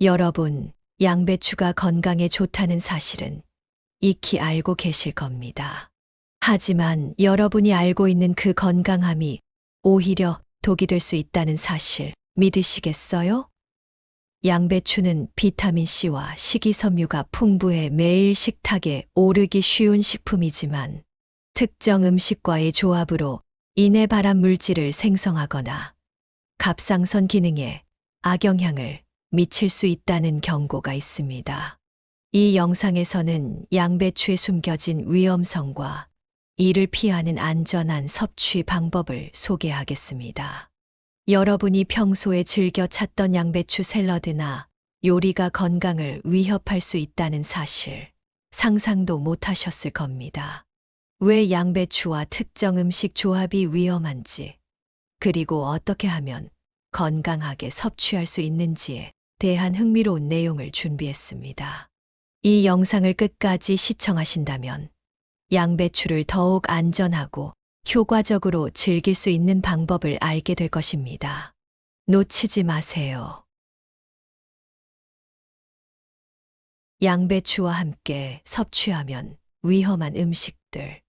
여러분, 양배추가 건강에 좋다는 사실은 익히 알고 계실 겁니다. 하지만 여러분이 알고 있는 그 건강함이 오히려 독이 될 수 있다는 사실 믿으시겠어요? 양배추는 비타민C와 식이섬유가 풍부해 매일 식탁에 오르기 쉬운 식품이지만 특정 음식과의 조합으로 인해 발암 물질을 생성하거나 갑상선 기능에 악영향을 미칠 수 있다는 경고가 있습니다. 이 영상에서는 양배추에 숨겨진 위험성과 이를 피하는 안전한 섭취 방법을 소개하겠습니다. 여러분이 평소에 즐겨 찾던 양배추 샐러드나 요리가 건강을 위협할 수 있다는 사실 상상도 못하셨을 겁니다. 왜 양배추와 특정 음식 조합이 위험한지, 그리고 어떻게 하면 건강하게 섭취할 수 있는지에 대한 흥미로운 내용을 준비했습니다. 이 영상을 끝까지 시청하신다면 양배추를 더욱 안전하고 효과적으로 즐길 수 있는 방법을 알게 될 것입니다. 놓치지 마세요. 양배추와 함께 섭취하면 위험한 음식들.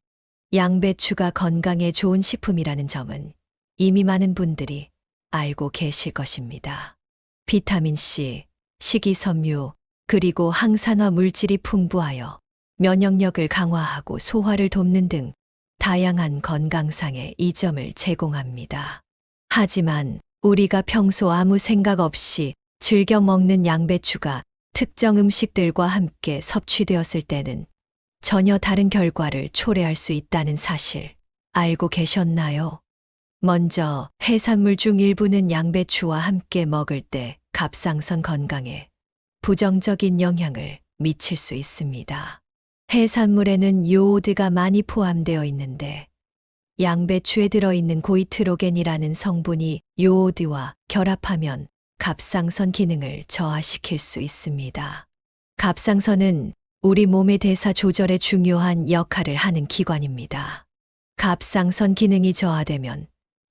양배추가 건강에 좋은 식품이라는 점은 이미 많은 분들이 알고 계실 것입니다. 비타민C, 식이섬유, 그리고 항산화 물질이 풍부하여 면역력을 강화하고 소화를 돕는 등 다양한 건강상의 이점을 제공합니다. 하지만 우리가 평소 아무 생각 없이 즐겨 먹는 양배추가 특정 음식들과 함께 섭취되었을 때는 전혀 다른 결과를 초래할 수 있다는 사실 알고 계셨나요? 먼저 해산물 중 일부는 양배추와 함께 먹을 때 갑상선 건강에 부정적인 영향을 미칠 수 있습니다. 해산물에는 요오드가 많이 포함되어 있는데 양배추에 들어있는 고이트로겐이라는 성분이 요오드와 결합하면 갑상선 기능을 저하시킬 수 있습니다. 갑상선은 우리 몸의 대사 조절에 중요한 역할을 하는 기관입니다. 갑상선 기능이 저하되면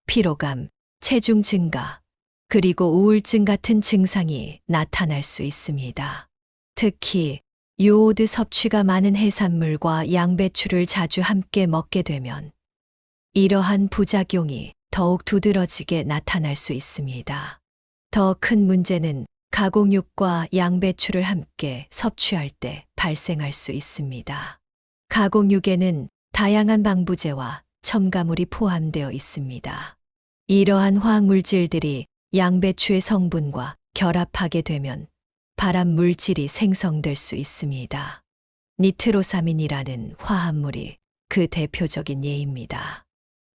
피로감, 체중 증가, 그리고 우울증 같은 증상이 나타날 수 있습니다. 특히 요오드 섭취가 많은 해산물과 양배추를 자주 함께 먹게 되면 이러한 부작용이 더욱 두드러지게 나타날 수 있습니다. 더 큰 문제는 가공육과 양배추를 함께 섭취할 때 발생할 수 있습니다. 가공육에는 다양한 방부제와 첨가물이 포함되어 있습니다. 이러한 화학물질들이 양배추의 성분과 결합하게 되면 발암 물질이 생성될 수 있습니다. 니트로사민이라는 화합물이 그 대표적인 예입니다.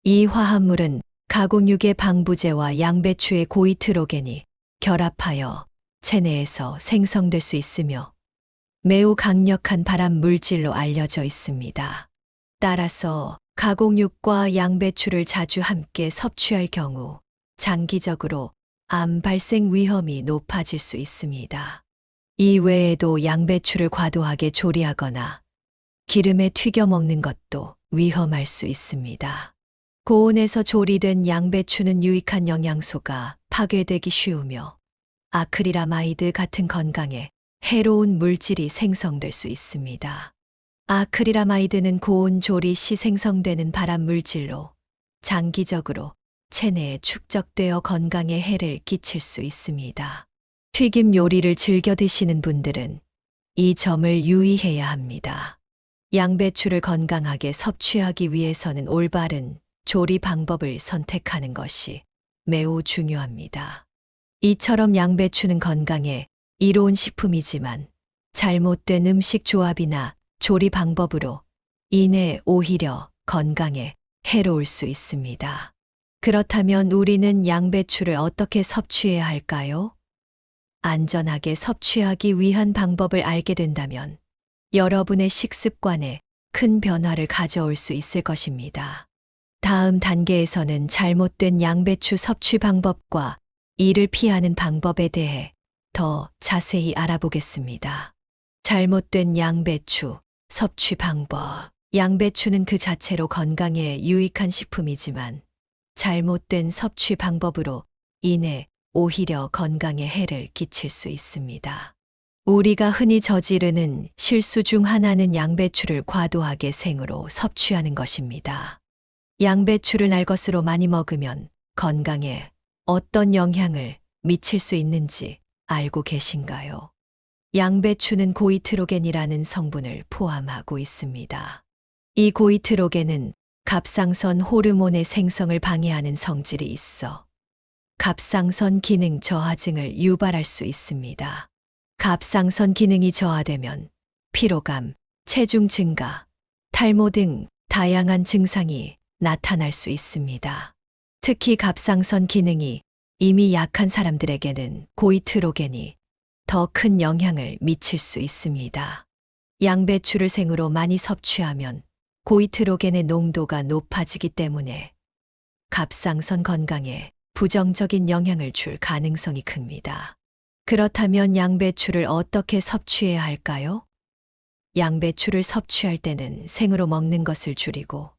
이 화합물은 가공육의 방부제와 양배추의 고이트로겐이 결합하여 체내에서 생성될 수 있으며 매우 강력한 발암 물질로 알려져 있습니다. 따라서 가공육과 양배추를 자주 함께 섭취할 경우 장기적으로 암 발생 위험이 높아질 수 있습니다. 이 외에도 양배추를 과도하게 조리하거나 기름에 튀겨 먹는 것도 위험할 수 있습니다. 고온에서 조리된 양배추는 유익한 영양소가 파괴되기 쉬우며 아크릴아마이드 같은 건강에 해로운 물질이 생성될 수 있습니다. 아크릴아마이드는 고온 조리 시 생성되는 발암 물질로 장기적으로 체내에 축적되어 건강에 해를 끼칠 수 있습니다. 튀김 요리를 즐겨 드시는 분들은 이 점을 유의해야 합니다. 양배추를 건강하게 섭취하기 위해서는 올바른 조리 방법을 선택하는 것이 매우 중요합니다. 이처럼 양배추는 건강에 이로운 식품이지만 잘못된 음식 조합이나 조리 방법으로 인해 오히려 건강에 해로울 수 있습니다. 그렇다면 우리는 양배추를 어떻게 섭취해야 할까요? 안전하게 섭취하기 위한 방법을 알게 된다면 여러분의 식습관에 큰 변화를 가져올 수 있을 것입니다. 다음 단계에서는 잘못된 양배추 섭취 방법과 이를 피하는 방법에 대해 더 자세히 알아보겠습니다. 잘못된 양배추 섭취 방법. 양배추는 그 자체로 건강에 유익한 식품이지만 잘못된 섭취 방법으로 인해 오히려 건강에 해를 끼칠 수 있습니다. 우리가 흔히 저지르는 실수 중 하나는 양배추를 과도하게 생으로 섭취하는 것입니다. 양배추를 날 것으로 많이 먹으면 건강에 어떤 영향을 미칠 수 있는지 알고 계신가요? 양배추는 고이트로겐이라는 성분을 포함하고 있습니다. 이 고이트로겐은 갑상선 호르몬의 생성을 방해하는 성질이 있어 갑상선 기능 저하증을 유발할 수 있습니다. 갑상선 기능이 저하되면 피로감, 체중 증가, 탈모 등 다양한 증상이 나타날 수 있습니다. 특히 갑상선 기능이 이미 약한 사람들에게는 고이트로겐이 더 큰 영향을 미칠 수 있습니다. 양배추를 생으로 많이 섭취하면 고이트로겐의 농도가 높아지기 때문에 갑상선 건강에 부정적인 영향을 줄 가능성이 큽니다. 그렇다면 양배추를 어떻게 섭취해야 할까요? 양배추를 섭취할 때는 생으로 먹는 것을 줄이고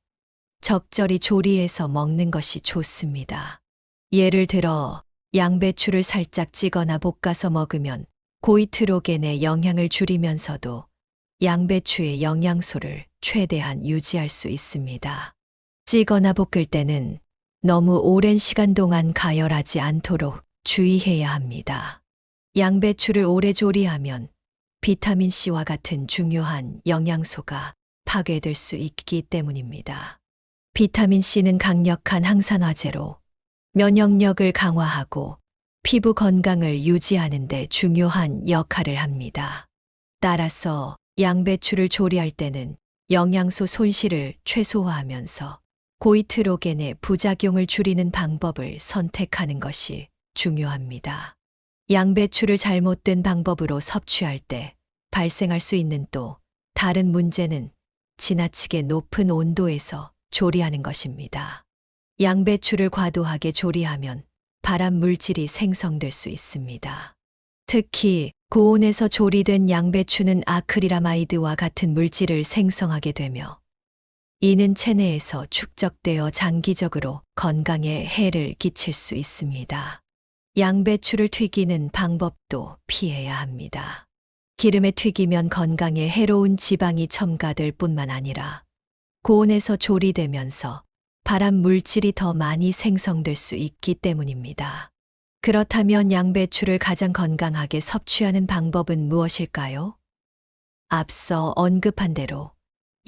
적절히 조리해서 먹는 것이 좋습니다. 예를 들어 양배추를 살짝 찌거나 볶아서 먹으면 고이트로겐의 영향을 줄이면서도 양배추의 영양소를 최대한 유지할 수 있습니다. 찌거나 볶을 때는 너무 오랜 시간 동안 가열하지 않도록 주의해야 합니다. 양배추를 오래 조리하면 비타민C와 같은 중요한 영양소가 파괴될 수 있기 때문입니다. 비타민C는 강력한 항산화제로 면역력을 강화하고 피부 건강을 유지하는 데 중요한 역할을 합니다. 따라서 양배추를 조리할 때는 영양소 손실을 최소화하면서 고이트로겐의 부작용을 줄이는 방법을 선택하는 것이 중요합니다. 양배추를 잘못된 방법으로 섭취할 때 발생할 수 있는 또 다른 문제는 지나치게 높은 온도에서 조리하는 것입니다. 양배추를 과도하게 조리하면 발암 물질이 생성될 수 있습니다. 특히 고온에서 조리된 양배추는 아크릴아마이드와 같은 물질을 생성하게 되며 이는 체내에서 축적되어 장기적으로 건강에 해를 끼칠 수 있습니다. 양배추를 튀기는 방법도 피해야 합니다. 기름에 튀기면 건강에 해로운 지방이 첨가될 뿐만 아니라 고온에서 조리되면서 발암 물질이 더 많이 생성될 수 있기 때문입니다. 그렇다면 양배추를 가장 건강하게 섭취하는 방법은 무엇일까요? 앞서 언급한 대로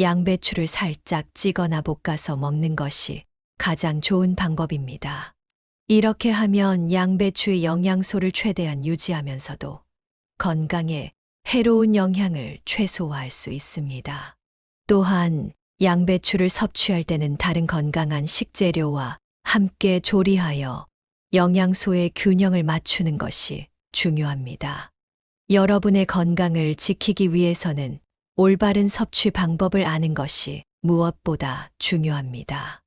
양배추를 살짝 찌거나 볶아서 먹는 것이 가장 좋은 방법입니다. 이렇게 하면 양배추의 영양소를 최대한 유지하면서도 건강에 해로운 영향을 최소화할 수 있습니다. 또한 양배추를 섭취할 때는 다른 건강한 식재료와 함께 조리하여 영양소의 균형을 맞추는 것이 중요합니다. 여러분의 건강을 지키기 위해서는 올바른 섭취 방법을 아는 것이 무엇보다 중요합니다.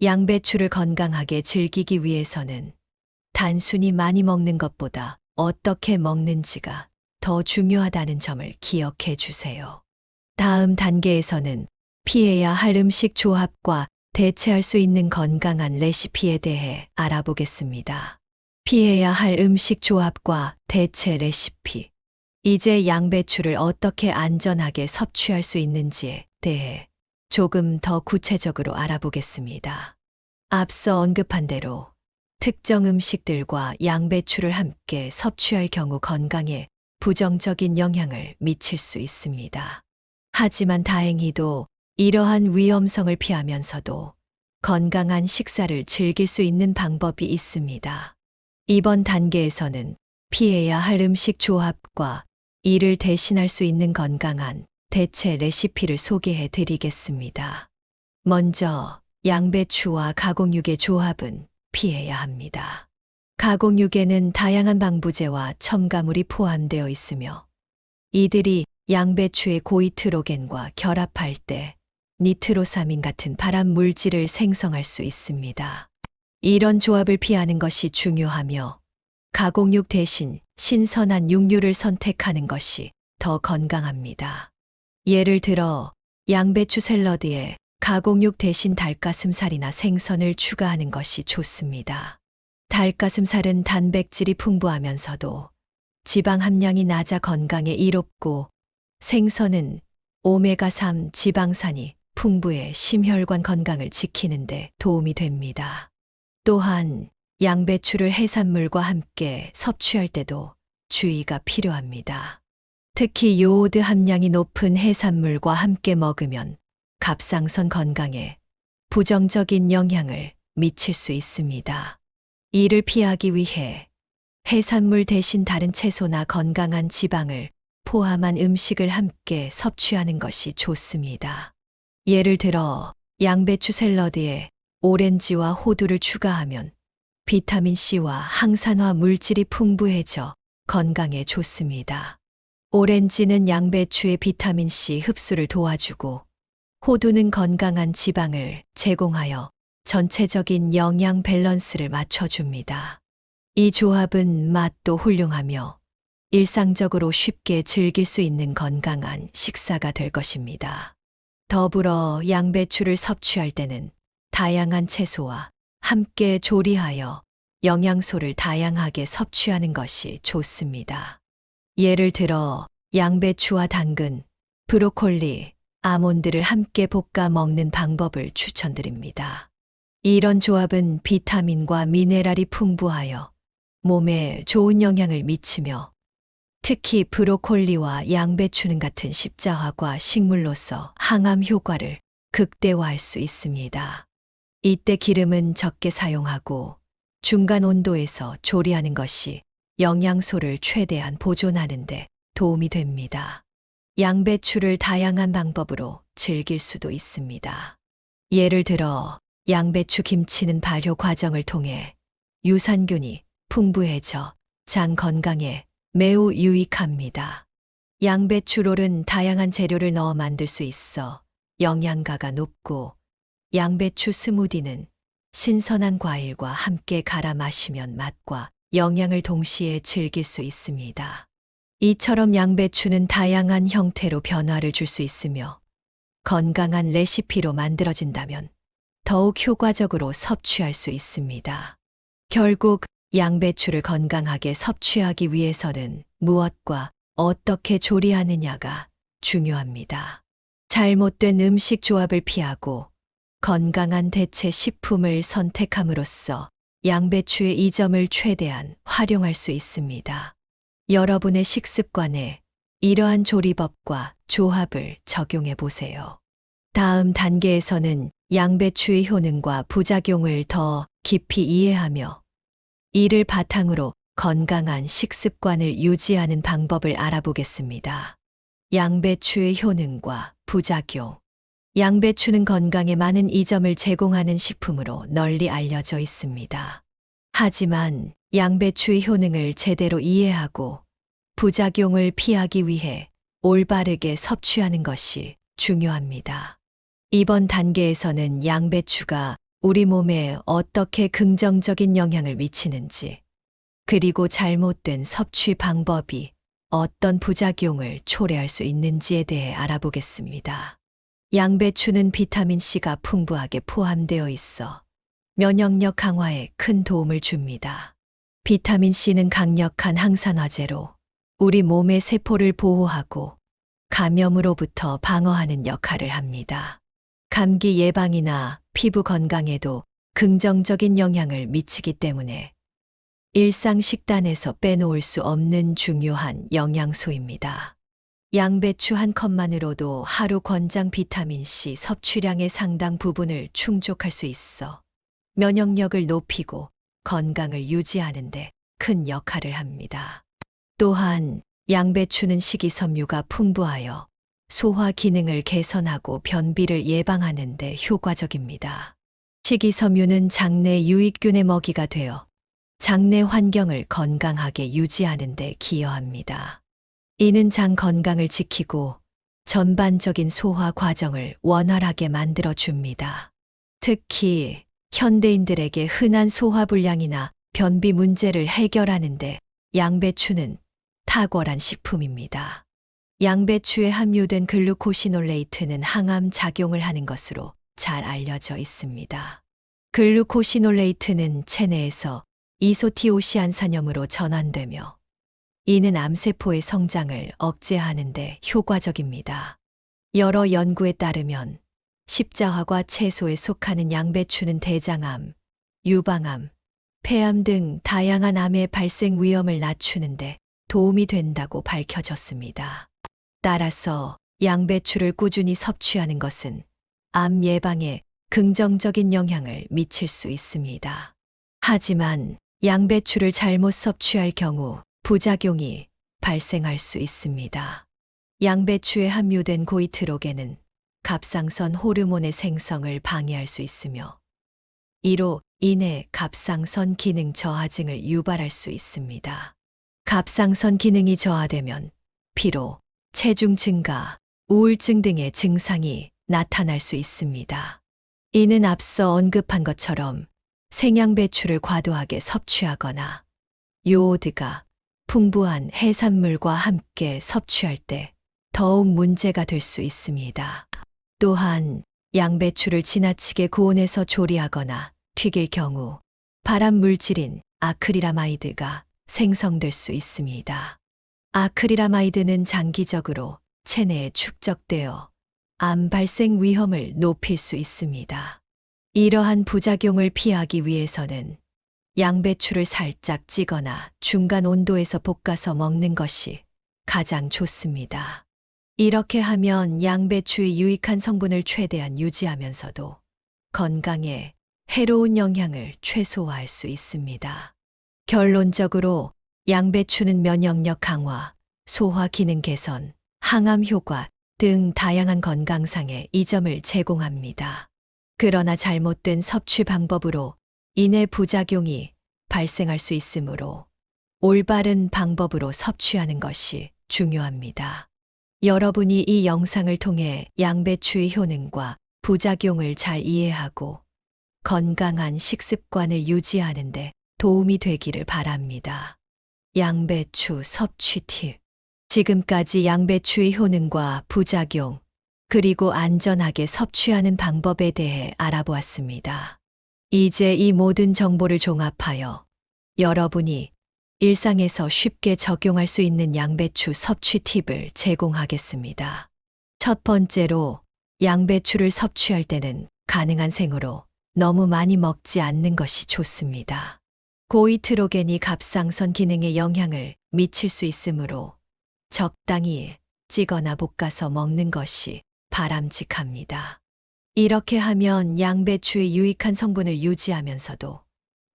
양배추를 건강하게 즐기기 위해서는 단순히 많이 먹는 것보다 어떻게 먹는지가 더 중요하다는 점을 기억해 주세요. 다음 단계에서는 피해야 할 음식 조합과 대체할 수 있는 건강한 레시피에 대해 알아보겠습니다. 피해야 할 음식 조합과 대체 레시피. 이제 양배추를 어떻게 안전하게 섭취할 수 있는지에 대해 조금 더 구체적으로 알아보겠습니다. 앞서 언급한 대로 특정 음식들과 양배추를 함께 섭취할 경우 건강에 부정적인 영향을 미칠 수 있습니다. 하지만 다행히도 이러한 위험성을 피하면서도 건강한 식사를 즐길 수 있는 방법이 있습니다. 이번 단계에서는 피해야 할 음식 조합과 이를 대신할 수 있는 건강한 대체 레시피를 소개해 드리겠습니다. 먼저 양배추와 가공육의 조합은 피해야 합니다. 가공육에는 다양한 방부제와 첨가물이 포함되어 있으며 이들이 양배추의 고이트로겐과 결합할 때 니트로사민 같은 발암 물질을 생성할 수 있습니다. 이런 조합을 피하는 것이 중요하며 가공육 대신 신선한 육류를 선택하는 것이 더 건강합니다. 예를 들어 양배추 샐러드에 가공육 대신 닭가슴살이나 생선을 추가하는 것이 좋습니다. 닭가슴살은 단백질이 풍부하면서도 지방 함량이 낮아 건강에 이롭고, 생선은 오메가3 지방산이 풍부해 심혈관 건강을 지키는 데 도움이 됩니다. 또한 양배추를 해산물과 함께 섭취할 때도 주의가 필요합니다. 특히 요오드 함량이 높은 해산물과 함께 먹으면 갑상선 건강에 부정적인 영향을 미칠 수 있습니다. 이를 피하기 위해 해산물 대신 다른 채소나 건강한 지방을 포함한 음식을 함께 섭취하는 것이 좋습니다. 예를 들어 양배추 샐러드에 오렌지와 호두를 추가하면 비타민C와 항산화 물질이 풍부해져 건강에 좋습니다. 오렌지는 양배추의 비타민C 흡수를 도와주고, 호두는 건강한 지방을 제공하여 전체적인 영양 밸런스를 맞춰줍니다. 이 조합은 맛도 훌륭하며 일상적으로 쉽게 즐길 수 있는 건강한 식사가 될 것입니다. 더불어 양배추를 섭취할 때는 다양한 채소와 함께 조리하여 영양소를 다양하게 섭취하는 것이 좋습니다. 예를 들어 양배추와 당근, 브로콜리, 아몬드를 함께 볶아 먹는 방법을 추천드립니다. 이런 조합은 비타민과 미네랄이 풍부하여 몸에 좋은 영향을 미치며, 특히 브로콜리와 양배추는 같은 십자화과 식물로서 항암 효과를 극대화할 수 있습니다. 이때 기름은 적게 사용하고 중간 온도에서 조리하는 것이 영양소를 최대한 보존하는 데 도움이 됩니다. 양배추를 다양한 방법으로 즐길 수도 있습니다. 예를 들어 양배추 김치는 발효 과정을 통해 유산균이 풍부해져 장 건강에 매우 유익합니다. 양배추롤은 다양한 재료를 넣어 만들 수 있어 영양가가 높고, 양배추 스무디는 신선한 과일과 함께 갈아 마시면 맛과 영양을 동시에 즐길 수 있습니다. 이처럼 양배추는 다양한 형태로 변화를 줄 수 있으며, 건강한 레시피로 만들어진다면 더욱 효과적으로 섭취할 수 있습니다. 결국 양배추를 건강하게 섭취하기 위해서는 무엇과 어떻게 조리하느냐가 중요합니다. 잘못된 음식 조합을 피하고 건강한 대체 식품을 선택함으로써 양배추의 이점을 최대한 활용할 수 있습니다. 여러분의 식습관에 이러한 조리법과 조합을 적용해 보세요. 다음 단계에서는 양배추의 효능과 부작용을 더 깊이 이해하며, 이를 바탕으로 건강한 식습관을 유지하는 방법을 알아보겠습니다. 양배추의 효능과 부작용. 양배추는 건강에 많은 이점을 제공하는 식품으로 널리 알려져 있습니다. 하지만 양배추의 효능을 제대로 이해하고 부작용을 피하기 위해 올바르게 섭취하는 것이 중요합니다. 이번 단계에서는 양배추가 우리 몸에 어떻게 긍정적인 영향을 미치는지, 그리고 잘못된 섭취 방법이 어떤 부작용을 초래할 수 있는지에 대해 알아보겠습니다. 양배추는 비타민C가 풍부하게 포함되어 있어 면역력 강화에 큰 도움을 줍니다. 비타민C는 강력한 항산화제로 우리 몸의 세포를 보호하고 감염으로부터 방어하는 역할을 합니다. 감기 예방이나 피부 건강에도 긍정적인 영향을 미치기 때문에 일상 식단에서 빼놓을 수 없는 중요한 영양소입니다. 양배추 한 컵만으로도 하루 권장 비타민C 섭취량의 상당 부분을 충족할 수 있어 면역력을 높이고 건강을 유지하는 데 큰 역할을 합니다. 또한 양배추는 식이섬유가 풍부하여 소화 기능을 개선하고 변비를 예방하는 데 효과적입니다. 식이섬유는 장내 유익균의 먹이가 되어 장내 환경을 건강하게 유지하는 데 기여합니다. 이는 장 건강을 지키고 전반적인 소화 과정을 원활하게 만들어 줍니다. 특히 현대인들에게 흔한 소화불량이나 변비 문제를 해결하는 데 양배추는 탁월한 식품입니다. 양배추에 함유된 글루코시놀레이트는 항암 작용을 하는 것으로 잘 알려져 있습니다. 글루코시놀레이트는 체내에서 이소티오시안산염으로 전환되며 이는 암세포의 성장을 억제하는 데 효과적입니다. 여러 연구에 따르면 십자화과 채소에 속하는 양배추는 대장암, 유방암, 폐암 등 다양한 암의 발생 위험을 낮추는데 도움이 된다고 밝혀졌습니다. 따라서 양배추를 꾸준히 섭취하는 것은 암 예방에 긍정적인 영향을 미칠 수 있습니다. 하지만 양배추를 잘못 섭취할 경우 부작용이 발생할 수 있습니다. 양배추에 함유된 고이트로겐은 갑상선 호르몬의 생성을 방해할 수 있으며 이로 인해 갑상선 기능 저하증을 유발할 수 있습니다. 갑상선 기능이 저하되면 피로, 체중 증가, 우울증 등의 증상이 나타날 수 있습니다. 이는 앞서 언급한 것처럼 생양배추를 과도하게 섭취하거나 요오드가 풍부한 해산물과 함께 섭취할 때 더욱 문제가 될 수 있습니다. 또한 양배추를 지나치게 고온에서 조리하거나 튀길 경우 발암 물질인 아크릴아마이드가 생성될 수 있습니다. 아크릴아마이드는 장기적으로 체내에 축적되어 암 발생 위험을 높일 수 있습니다. 이러한 부작용을 피하기 위해서는 양배추를 살짝 찌거나 중간 온도에서 볶아서 먹는 것이 가장 좋습니다. 이렇게 하면 양배추의 유익한 성분을 최대한 유지하면서도 건강에 해로운 영향을 최소화할 수 있습니다. 결론적으로 양배추는 면역력 강화, 소화 기능 개선, 항암 효과 등 다양한 건강상의 이점을 제공합니다. 그러나 잘못된 섭취 방법으로 인해 부작용이 발생할 수 있으므로 올바른 방법으로 섭취하는 것이 중요합니다. 여러분이 이 영상을 통해 양배추의 효능과 부작용을 잘 이해하고 건강한 식습관을 유지하는 데 도움이 되기를 바랍니다. 양배추 섭취 팁. 지금까지 양배추의 효능과 부작용, 그리고 안전하게 섭취하는 방법에 대해 알아보았습니다. 이제 이 모든 정보를 종합하여 여러분이 일상에서 쉽게 적용할 수 있는 양배추 섭취 팁을 제공하겠습니다. 첫 번째로, 양배추를 섭취할 때는 가능한 생으로 너무 많이 먹지 않는 것이 좋습니다. 고이트로겐이 갑상선 기능에 영향을 미칠 수 있으므로 적당히 찌거나 볶아서 먹는 것이 바람직합니다. 이렇게 하면 양배추의 유익한 성분을 유지하면서도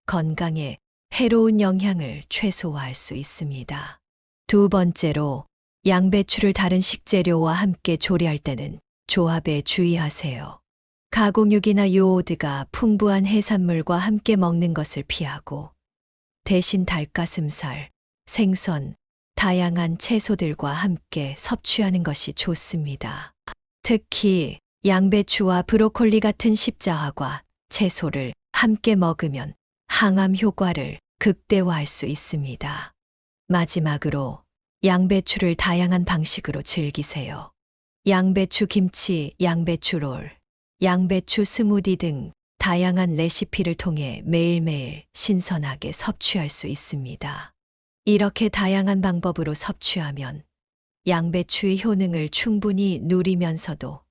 건강에 해로운 영향을 최소화할 수 있습니다. 두 번째로, 양배추를 다른 식재료와 함께 조리할 때는 조합에 주의하세요. 가공육이나 요오드가 풍부한 해산물과 함께 먹는 것을 피하고 대신 닭가슴살, 생선, 다양한 채소들과 함께 섭취하는 것이 좋습니다. 특히 양배추와 브로콜리 같은 십자화과 채소를 함께 먹으면 항암 효과를 극대화할 수 있습니다. 마지막으로 양배추를 다양한 방식으로 즐기세요. 양배추 김치, 양배추 롤, 양배추 스무디 등 다양한 레시피를 통해 매일매일 신선하게 섭취할 수 있습니다. 이렇게 다양한 방법으로 섭취하면 양배추의 효능을 충분히 누리면서도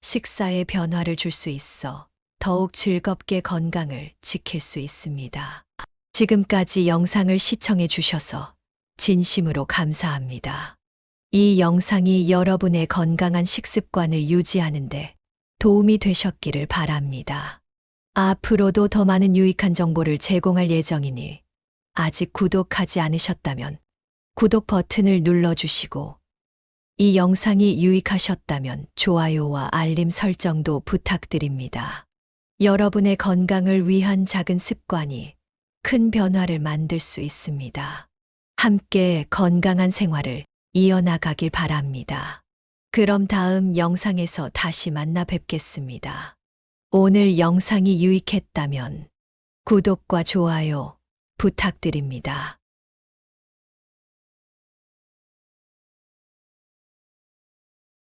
식사에 변화를 줄 수 있어 더욱 즐겁게 건강을 지킬 수 있습니다. 지금까지 영상을 시청해 주셔서 진심으로 감사합니다. 이 영상이 여러분의 건강한 식습관을 유지하는 데 도움이 되셨기를 바랍니다. 앞으로도 더 많은 유익한 정보를 제공할 예정이니 아직 구독하지 않으셨다면 구독 버튼을 눌러주시고 이 영상이 유익하셨다면 좋아요와 알림 설정도 부탁드립니다. 여러분의 건강을 위한 작은 습관이 큰 변화를 만들 수 있습니다. 함께 건강한 생활을 이어나가길 바랍니다. 그럼 다음 영상에서 다시 만나 뵙겠습니다. 오늘 영상이 유익했다면 구독과 좋아요 부탁드립니다.